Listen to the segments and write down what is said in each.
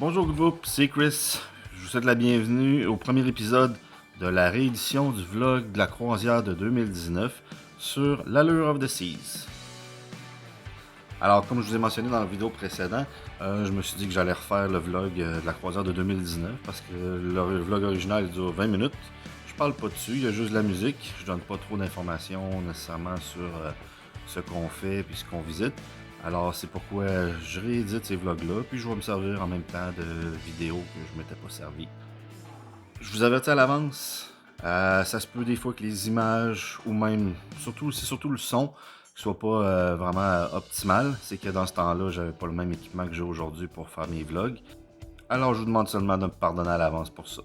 Bonjour groupe, c'est Chris. Je vous souhaite la bienvenue au premier épisode de la réédition du vlog de la croisière de 2019 sur l'Allure of the Seas. Alors, comme je vous ai mentionné dans la vidéo précédente, je me suis dit que j'allais refaire le vlog de la croisière de 2019 parce que le vlog original il dure 20 minutes. Je parle pas dessus, il y a juste de la musique. Je donne pas trop d'informations nécessairement sur ce qu'on fait et ce qu'on visite. Alors c'est pourquoi je réédite ces vlogs-là, puis je vais me servir en même temps de vidéos que je m'étais pas servi. Je vous avertis à l'avance, ça se peut des fois que les images, ou même, c'est surtout le son, ne soit pas vraiment optimal. C'est que dans ce temps-là, j'avais pas le même équipement que j'ai aujourd'hui pour faire mes vlogs. Alors je vous demande seulement de me pardonner à l'avance pour ça.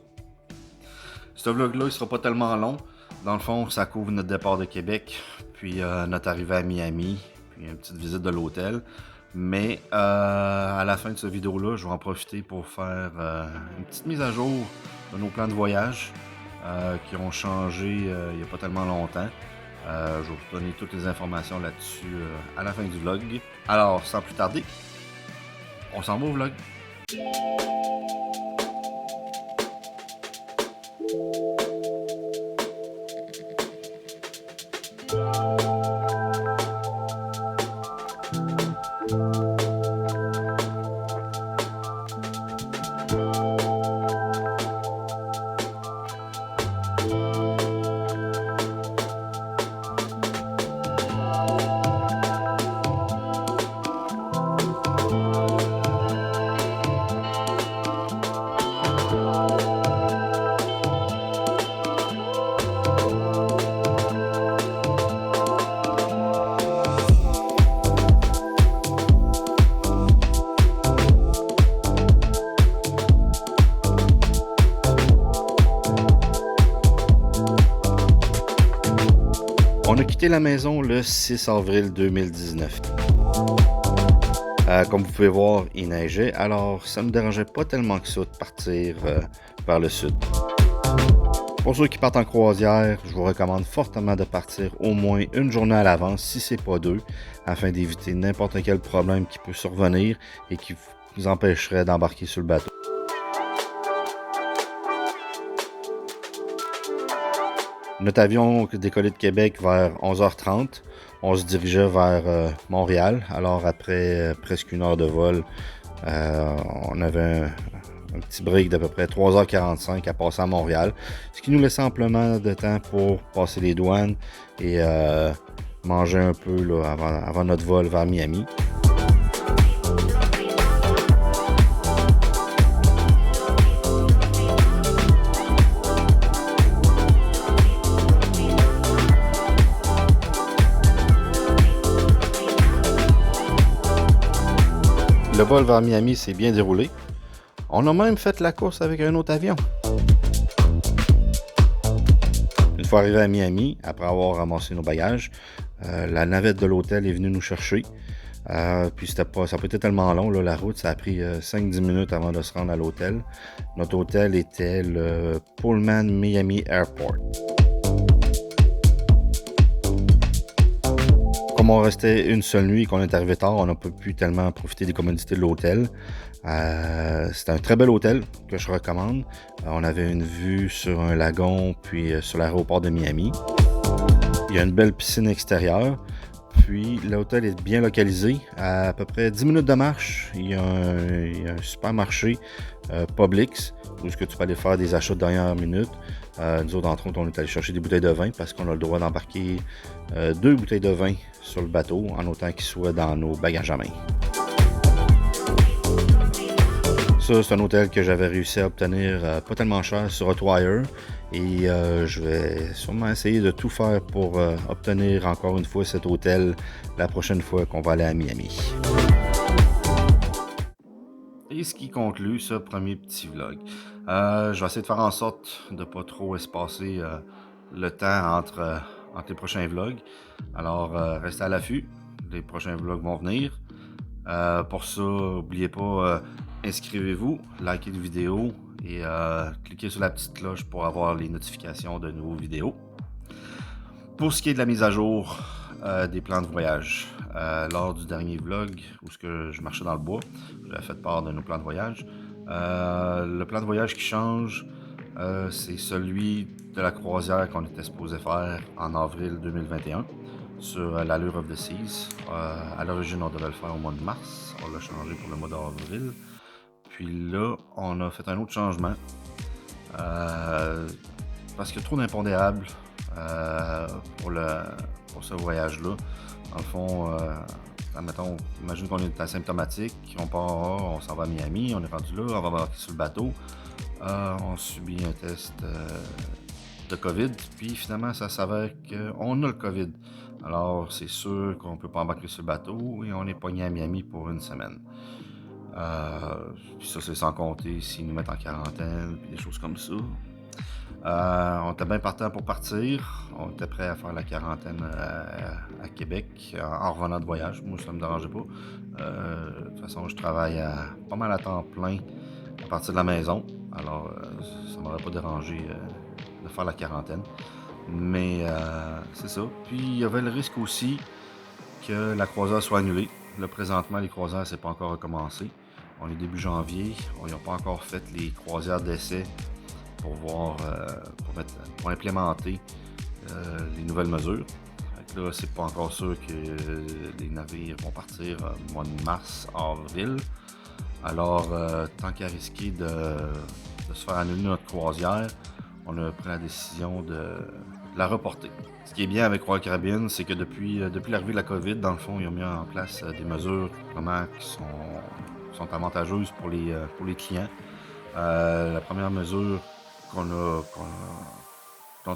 Ce vlog-là, il sera pas tellement long. Dans le fond, ça couvre notre départ de Québec, puis notre arrivée à Miami, puis une petite visite de l'hôtel. Mais à la fin de cette vidéo-là, je vais en profiter pour faire une petite mise à jour de nos plans de voyage qui ont changé il n'y a pas tellement longtemps. Je vais vous donner toutes les informations là-dessus à la fin du vlog. Alors, sans plus tarder, on s'en va au vlog. On a quitté la maison le 6 avril 2019. Comme vous pouvez voir, il neigeait, alors ça ne me dérangeait pas tellement que ça de partir vers le sud. Pour ceux qui partent en croisière, je vous recommande fortement de partir au moins une journée à l'avance, si c'est pas deux, afin d'éviter n'importe quel problème qui peut survenir et qui vous empêcherait d'embarquer sur le bateau. Notre avion décollait de Québec vers 11h30. On se dirigeait vers Montréal. Alors après presque une heure de vol, on avait un petit break d'à peu près 3h45 à passer à Montréal. Ce qui nous laissait amplement de temps pour passer les douanes et manger un peu là, avant notre vol vers Miami. Le vol vers Miami s'est bien déroulé. On a même fait la course avec un autre avion. Une fois arrivé à Miami, après avoir ramassé nos bagages, la navette de l'hôtel est venue nous chercher. Puis ça n'a pas été tellement long, là, la route, ça a pris 5-10 minutes avant de se rendre à l'hôtel. Notre hôtel était le Pullman Miami Airport. Comme on restait une seule nuit et qu'on est arrivé tard, on n'a pas pu tellement profiter des commodités de l'hôtel. C'était un très bel hôtel que je recommande. On avait une vue sur un lagon puis sur l'aéroport de Miami. Il y a une belle piscine extérieure. Puis l'hôtel est bien localisé. À peu près 10 minutes de marche, il y a un supermarché Publix où tu peux aller faire des achats de dernière minute. Nous autres, entre autres, on est allé chercher des bouteilles de vin parce qu'on a le droit d'embarquer 2 bouteilles de vin sur le bateau, en autant qu'ils soient dans nos bagages à main. Ça, c'est un hôtel que j'avais réussi à obtenir pas tellement cher sur Hotwire. Et je vais sûrement essayer de tout faire pour obtenir encore une fois cet hôtel la prochaine fois qu'on va aller à Miami. Et ce qui conclut ce premier petit vlog. Je vais essayer de faire en sorte de ne pas trop espacer le temps entre les prochains vlogs. Alors restez à l'affût, les prochains vlogs vont venir. Pour ça, n'oubliez pas, inscrivez-vous, likez la vidéo et cliquez sur la petite cloche pour avoir les notifications de nouveaux vidéos. Pour ce qui est de la mise à jour des plans de voyage, lors du dernier vlog où je marchais dans le bois, j'avais fait part de nos plans de voyage. Le plan de voyage qui change, c'est celui de la croisière qu'on était supposé faire en avril 2021 sur l'Allure of the Seas. À l'origine, on devait le faire au mois de mars. On l'a changé pour le mois d'avril. Puis là, on a fait un autre changement. Parce qu'il y a trop d'impondérables pour ce voyage-là. Dans le fond, admettons, imagine qu'on est asymptomatique, on part, on s'en va à Miami, on est rendu là, on va embarquer sur le bateau, on subit un test de COVID, puis finalement, ça s'avère qu'on a le COVID. Alors, c'est sûr qu'on ne peut pas embarquer sur le bateau et on est pogné à Miami pour une semaine. Puis ça, c'est sans compter s'ils nous mettent en quarantaine, puis des choses comme ça. On était bien partant pour partir. On était prêt à faire la quarantaine à Québec en revenant de voyage. Moi, ça ne me dérangeait pas. De toute façon, je travaille pas mal à temps plein à partir de la maison. Alors, ça ne m'aurait pas dérangé de faire la quarantaine. Mais c'est ça. Puis, il y avait le risque aussi que la croisière soit annulée. Là, présentement, les croisières, c'est pas encore recommencé. On est début janvier. Ils n'ont pas encore fait les croisières d'essai pour voir, pour implémenter les nouvelles mesures. Fait que là, c'est pas encore sûr que les navires vont partir au mois de mars, avril. Alors, tant qu'à risquer de se faire annuler notre croisière, on a pris la décision de la reporter. Ce qui est bien avec Royal Caribbean, c'est que depuis l'arrivée de la COVID, dans le fond, ils ont mis en place des mesures vraiment qui sont avantageuses pour les clients. La première mesure dont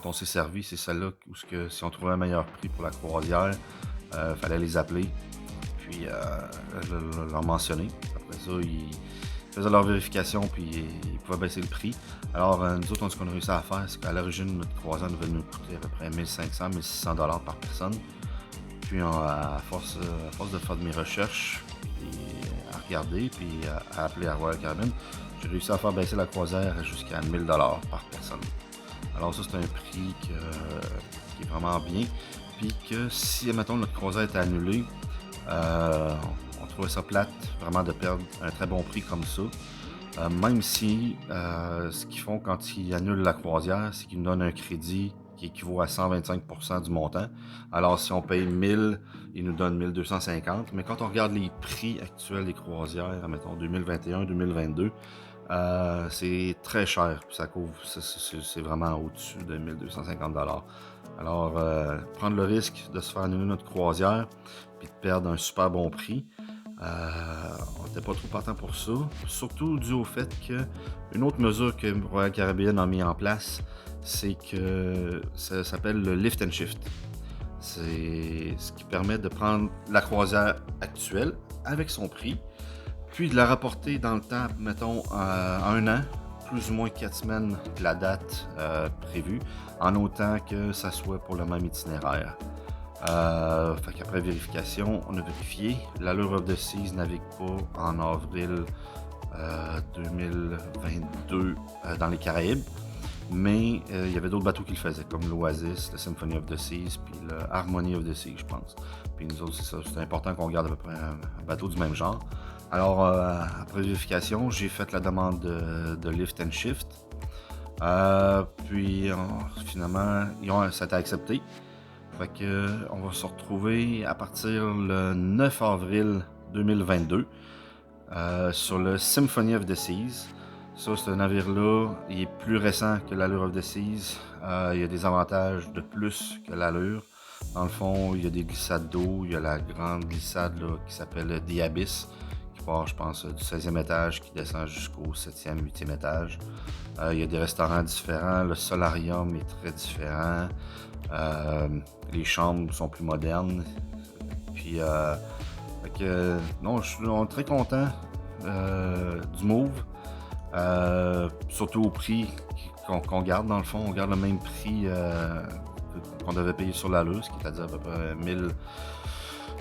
on s'est servi, c'est celle-là où si on trouvait un meilleur prix pour la croisière, fallait les appeler, puis leur mentionner. Après ça, ils faisaient leur vérification, puis ils pouvaient baisser le prix. Alors, nous autres, ce qu'on a réussi à faire, c'est qu'à l'origine, notre croisière devait nous coûter à peu près 1500-1600 $ par personne. Puis, à force de faire de mes recherches, puis à regarder, puis à appeler à Royal Caribbean, j'ai réussi à faire baisser la croisière jusqu'à 1000 $ par personne. Alors ça, c'est un prix qui est vraiment bien. Puis que si, mettons, notre croisière était annulée, on trouvait ça plate vraiment de perdre un très bon prix comme ça. Même si ce qu'ils font quand ils annulent la croisière, c'est qu'ils nous donnent un crédit qui équivaut à 125% du montant. Alors si on paye 1000, ils nous donnent 1250. Mais quand on regarde les prix actuels des croisières, mettons 2021-2022, c'est très cher, puis ça couvre, c'est vraiment au-dessus de 1250 $. Alors, prendre le risque de se faire annuler notre croisière, puis de perdre un super bon prix, on n'était pas trop partant pour ça. Surtout dû au fait qu'une autre mesure que Royal Caribbean a mis en place, c'est que ça s'appelle le lift and shift. C'est ce qui permet de prendre la croisière actuelle avec son prix, puis de la rapporter dans le temps, mettons, un an, plus ou moins 4 semaines de la date prévue, en autant que ça soit pour le même itinéraire. Fait qu'après vérification, on a vérifié. L'Allure of the Seas navigue pas en avril 2022 dans les Caraïbes, mais il y avait d'autres bateaux qui le faisaient, comme l'Oasis, le Symphony of the Seas, puis le Harmony of the Seas, je pense. Puis nous autres, c'est ça, c'est important qu'on garde à peu près un bateau du même genre. Alors, après vérification, j'ai fait la demande de lift and shift. Puis, finalement, ça a été accepté. Fait que, on va se retrouver à partir le 9 avril 2022 sur le Symphony of the Seas. Ça, ce navire-là, il est plus récent que l'Allure of the Seas. Il y a des avantages de plus que l'Allure. Dans le fond, il y a des glissades d'eau. Il y a la grande glissade là, qui s'appelle The Abyss, qui part, je pense, du 16e étage, qui descend jusqu'au 7e, 8e étage. Il y a des restaurants différents. Le solarium est très différent. Les chambres sont plus modernes. Puis, non, on est très content du move. Surtout au prix qu'on garde, dans le fond. On garde le même prix qu'on devait payer sur l'Allure, ce qui est à dire à peu près 1000.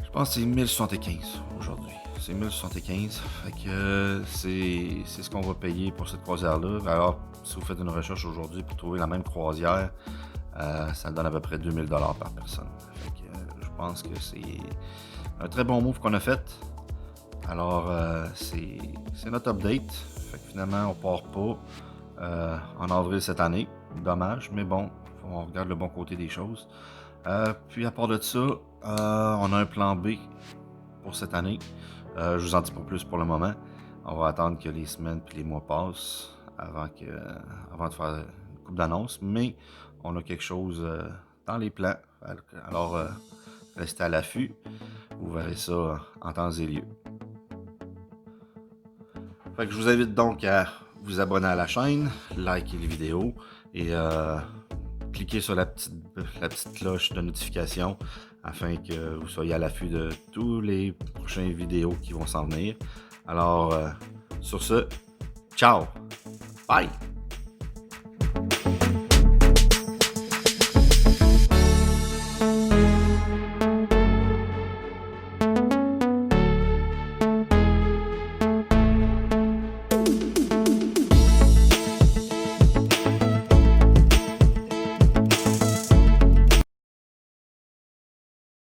Je pense que c'est 1075 aujourd'hui. C'est 1075. Fait que c'est ce qu'on va payer pour cette croisière-là. Alors, si vous faites une recherche aujourd'hui pour trouver la même croisière, ça donne à peu près 2000 $ par personne. Fait que je pense que c'est un très bon move qu'on a fait. Alors, c'est notre update. Fait que finalement, on part pas en avril cette année. Dommage, mais bon, on regarde le bon côté des choses. Puis à part de ça, on a un plan B pour cette année. Je vous en dis pas plus pour le moment. On va attendre que les semaines et les mois passent avant de faire une couple d'annonces, mais on a quelque chose dans les plans. Alors, restez à l'affût. Vous verrez ça en temps et lieu. Fait que je vous invite donc à vous abonner à la chaîne, liker les vidéos et cliquez sur la petite cloche de notification afin que vous soyez à l'affût de tous les prochaines vidéos qui vont s'en venir. Alors, sur ce, ciao! Bye!